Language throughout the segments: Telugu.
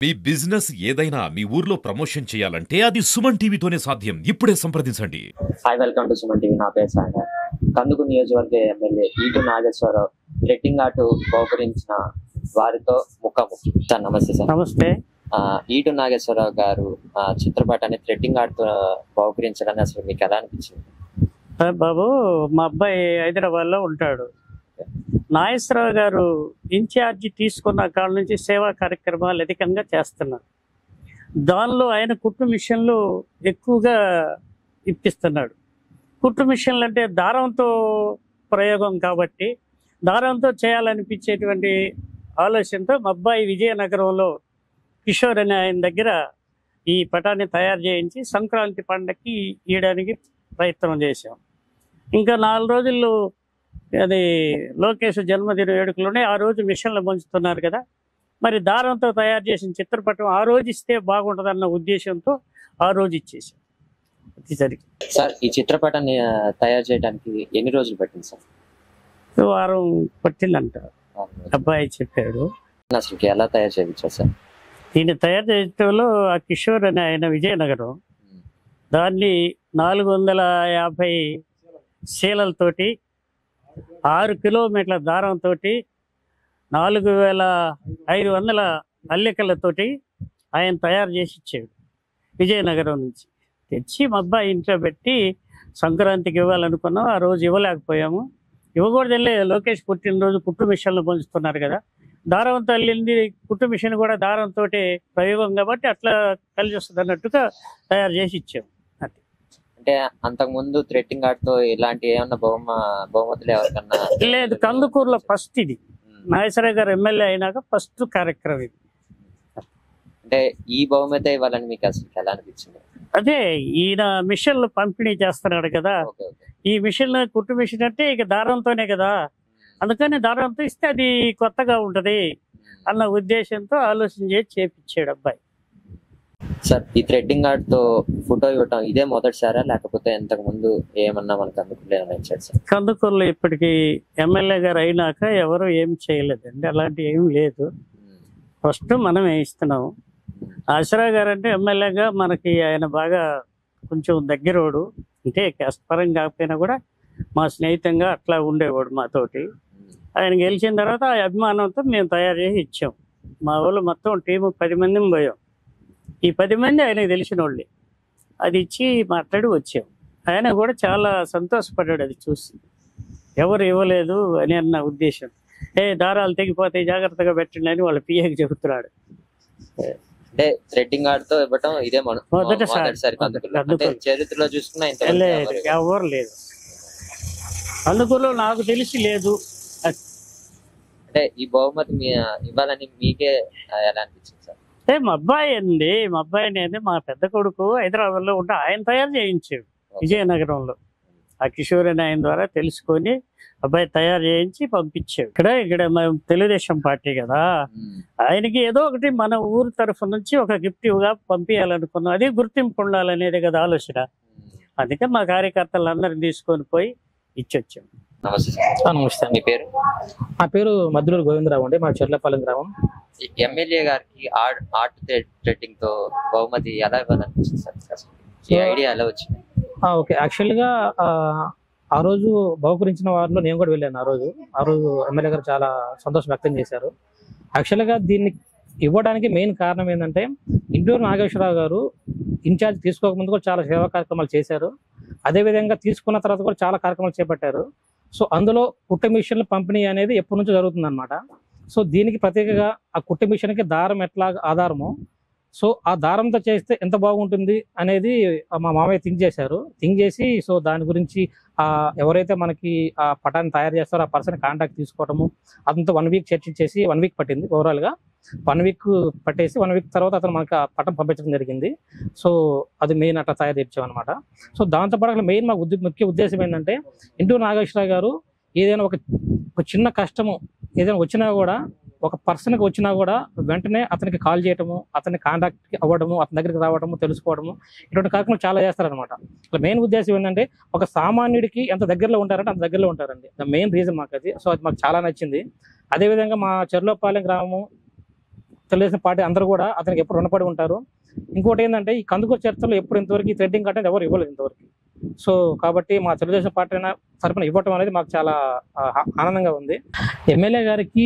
మీ బిజినెస్ ఏదైనా మీ ఊర్లో ప్రమోషన్ చేయాలంటే అది సుమన్ టీవీతోనే సాధ్యం. ఇప్పుడే సంప్రదించండి. Hi, welcome to Suman TV. నా పేరు సాగర్. కందుకు నియోజకవర్గ ఎమ్మెల్యే ఈటు నాగేశ్వరరావు ట్రెక్కింగ్ ఆర్ట్ బహుకరించిన వారితో ముఖాముఖి. సార్ నమస్తే. సార్ నమస్తే. ఈటు నాగేశ్వరరావు గారు చిత్రపటాన్ని థ్రెడ్డింగ్ ఆర్ట్ బహుకరించడానికి అసలు మీకు ఎలా అనిపించింది? బాబు, మా అబ్బాయి హైదరాబాద్ లో ఉంటాడు. నాగేశ్వరరావు గారు ఇన్ఛార్జి తీసుకున్న కాళ్ళ నుంచి సేవా కార్యక్రమాలు అధికంగా చేస్తున్నారు. దానిలో ఆయన కుట్టు మిషన్లు ఎక్కువగా ఇప్పిస్తున్నాడు. కుట్టు మిషన్లు అంటే దారంతో ప్రయోగం కాబట్టి దారంతో చేయాలనిపించేటువంటి ఆలోచనతో మా అబ్బాయి విజయనగరంలో కిషోర్ అనే ఆయన దగ్గర ఈ పటాన్ని తయారు చేయించి సంక్రాంతి పండగకి ఇవ్వడానికి ప్రయత్నం చేశాం. ఇంకా 4 రోజుల్లో అది లోకేష్ జన్మదిన వేడుకలోనే ఆ రోజు మిషన్లు పంచుతున్నారు కదా, మరి దారంతో తయారు చేసిన చిత్రపటం ఆ రోజు ఇస్తే బాగుంటుందన్న ఉద్దేశంతో ఆ రోజు ఇచ్చేసాం. సరికి సార్, ఈ చిత్రపటాన్ని తయారు చేయడానికి ఎన్ని రోజులు పట్టింది సార్? వారం పట్టిందంట అబ్బాయి చెప్పాడు. అసలు ఎలా తయారు చేయించారు సార్? దీన్ని తయారు చేయడంలో ఆ కిషోర్ అనే ఆయన విజయనగరం దాన్ని 450 శీలలతోటి 6 కిలోమీటర్ల దారంతో 4500 అల్లికలతోటి ఆయన తయారు చేసి ఇచ్చాడు. విజయనగరం నుంచి తెచ్చి మా అబ్బాయి ఇంట్లో పెట్టి సంక్రాంతికి ఇవ్వాలనుకున్నాం. ఆ రోజు ఇవ్వలేకపోయాము. ఇవ్వకూడదు, లోకేష్ పుట్టినరోజు కుట్టు మిషన్లు పంచుతున్నారు కదా, దారంతో వెళ్ళింది కుట్టు మిషన్ కూడా దారంతో ప్రయోగం కాబట్టి అట్లా కలిసి వస్తుంది అన్నట్టుగా తయారు చేసి ఇచ్చాము. అంటే అంతకుముందు థ్రెడ్డింగ్ ఆర్ట్ తో ఇలాంటి ఏమన్నా బహుమతులు ఎవరికన్నా లేదు. కందుకూరులో ఫస్ట్ ఇది. నాగేశ్వరరావు గారు ఎమ్మెల్యే అయినాక ఫస్ట్ కార్యక్రమం ఇది. అంటే ఈ బహుమతి ఇవ్వాలని మీకు అసలు ఎలా అనిపించింది? అదే ఈయన మిషన్లు పంపిణీ చేస్తున్నాడు కదా, ఈ మిషన్ కుట్టు మిషన్ అంటే ఇక దారంతోనే కదా, అందుకని దారంతో ఇస్తే అది కొత్తగా ఉంటది అన్న ఉద్దేశంతో ఆలోచన చేసి చేపించాడు అబ్బాయి. సార్, ఈ థ్రెడ్డింగ్ ఆర్ట్ తో ఫోటో ఇవ్వటం ఇదే మొదటిసారా, లేకపోతే ఇంతకు ముందు ఏమన్నా మనకు అందుకుంటే ఇచ్చారు సార్? కందుకూరులో ఇప్పటికి ఎమ్మెల్యే గారు అయినాక ఎవరు ఏం చేయలేదండి, అలాంటి ఏం లేదు. ఫస్ట్ మనం ఇస్తున్నాము. ఆశరావు గారు అంటే ఎమ్మెల్యేగా మనకి ఆయన బాగా కొంచెం దగ్గరోడు, అంటే కష్టపరం కాకపోయినా కూడా మా స్నేహితంగా అట్లా ఉండేవాడు మాతోటి. ఆయన గెలిచిన తర్వాత ఆ అభిమానంతో మేము తయారు చేసి ఇచ్చాం. మా వాళ్ళు మొత్తం టీము 10 మంది పోయాం. ఈ 10 మంది ఆయనకు తెలిసిన వాళ్ళే. అది ఇచ్చి మాట్లాడి వచ్చాం. ఆయన కూడా చాలా సంతోషపడ్డాడు అది చూసి. ఎవరు ఇవ్వలేదు అని అన్న ఉద్దేశం. దారాలు తెగిపోతాయి జాగ్రత్తగా పెట్టండి అని వాళ్ళ పిఏకి చెబుతున్నాడు. అంటే థ్రెడ్డింగ్ ఆర్ట్ తో ఇవ్వటం ఇదే మొదటిసారి చరిత్రలో చూసుకున్నా ఎవరు లేదు అందుకులో నాకు తెలిసి లేదు. అంటే ఈ బహుమతి ఇవ్వాలని మీకే ఎలా అనిపించింది సార్? మా అబ్బాయి అండి, మా అబ్బాయి అనేది మా పెద్ద కొడుకు హైదరాబాద్ లో ఉంటే ఆయన తయారు చేయించాడు విజయనగరంలో. ఆ కిషోర్ అని ఆయన ద్వారా తెలుసుకొని అబ్బాయి తయారు చేయించి పంపించాడు. ఇక్కడ మనం తెలుగుదేశం పార్టీ కదా, ఆయనకి ఏదో ఒకటి మన ఊరు తరఫు నుంచి ఒక గిఫ్ట్ గా పంపించాలనుకున్నాం. అది గుర్తింపు ఉండాలనేది కదా ఆలోచన. అందుకే మా కార్యకర్తలందరినీ తీసుకొని పోయి ఇచ్చొచ్చాం. నమస్తే. మీ పేరు? నా పేరు మద్దులూరు గోవిందరావు అండి, మా చెర్లపాలెం గ్రామం. ఎమ్మెల్యే గారికి ఆర్ట్ థ్రెడ్డింగ్ తో బహుమతి ఎలా ఇవ్వాలనిపించింది సార్? ఈ ఐడియా ఎలా వచ్చింది? ఓకే, యాక్చువల్గా ఆ రోజు బహుకరించిన వారిలో నేను కూడా వెళ్ళాను. ఆ రోజు ఎమ్మెల్యే గారు చాలా సంతోషం వ్యక్తం చేశారు. యాక్చువల్గా దీన్ని ఇవ్వడానికి మెయిన్ కారణం ఏంటంటే ఇంటూరు నాగేశ్వరరావు గారు ఇన్ఛార్జ్ తీసుకోకముందు కూడా చాలా సేవా కార్యక్రమాలు చేశారు. అదేవిధంగా తీసుకున్న తర్వాత కూడా చాలా కార్యక్రమాలు చేపట్టారు. సో అందులో కుట్టు మిషన్ల పంపిణీ అనేది ఎప్పటి నుంచో జరుగుతుంది అనమాట. సో దీనికి ప్రత్యేకంగా ఆ కుట్టు మిషన్కి దారం ఎట్లా ఆధారమో, సో ఆ దారంతో చేస్తే ఎంత బాగుంటుంది అనేది మా మామయ్య థింక్ చేసి సో దాని గురించి ఎవరైతే మనకి ఆ పటాన్ని తయారు చేస్తారో ఆ పర్సన్ కాంటాక్ట్ తీసుకోవటము, అతనితో 1 వీక్ చర్చించేసి 1 వీక్ పట్టింది. ఓవరాల్గా 1 వీక్ పట్టేసి 1 వీక్ తర్వాత అతను మనకి ఆ పటం పంపించడం జరిగింది. సో అది మెయిన్ అట్లా తయారు చేయించామన్నమాట. సో దాంతోపాటు మెయిన్ మా ముఖ్య ఉద్దేశం ఏంటంటే ఇంటూరు నాగేశ్వరరావు గారు ఏదైనా ఒక చిన్న కష్టము ఏదైనా వచ్చినా కూడా, ఒక పర్సన్కి వచ్చినా కూడా వెంటనే అతనికి కాల్ చేయటము, అతన్ని కాంటాక్ట్ అవ్వడము, అతని దగ్గరికి రావడము, తెలుసుకోవడము, ఇటువంటి కార్యక్రమాలు చాలా చేస్తారనమాట. అసలు మెయిన్ ఉద్దేశం ఏంటంటే ఒక సామాన్యుడికి ఎంత దగ్గరలో ఉంటారంటే అంత దగ్గరలో ఉంటారండి. మెయిన్ రీజన్ మాకు అది. సో అది మాకు చాలా నచ్చింది. అదేవిధంగా మా చెర్లపాలెం గ్రామం తెలుగుదేశం పార్టీ అందరూ కూడా అతనికి ఎప్పుడు రుణపడి ఉంటారు. ఇంకోటి ఏంటంటే ఈ కందుకూరు చర్చలో ఎప్పుడు ఇంతవరకు ఈ థ్రెడ్డింగ్ కట్టేది ఎవరు ఇవ్వలేదు ఇంతవరకు. సో కాబట్టి మా తెలుగుదేశం పార్టీ తరపున ఇవ్వటం అనేది మాకు చాలా ఆనందంగా ఉంది. ఎమ్మెల్యే గారికి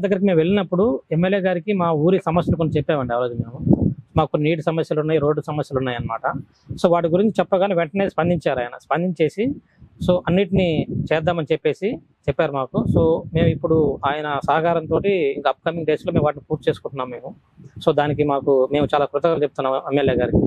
దగ్గరికి మేము వెళ్ళినప్పుడు ఎమ్మెల్యే గారికి మా ఊరి సమస్యలు కొన్ని చెప్పామండి. ఆ రోజు మేము మాకు నీటి సమస్యలు ఉన్నాయి, రోడ్డు సమస్యలు ఉన్నాయి అన్నమాట. సో వాటి గురించి చెప్పగానే వెంటనే స్పందించారు. ఆయన స్పందించేసి సో అన్నిటినీ చేద్దామని చెప్పారు మాకు. సో మేము ఇప్పుడు ఆయన సహకారంతో ఇంకా అప్కమింగ్ డేస్లో మేము వాటిని పూర్తి చేసుకుంటున్నాం మేము. సో దానికి మేము చాలా కృతజ్ఞతలు చెప్తున్నాం ఎమ్మెల్యే గారికి.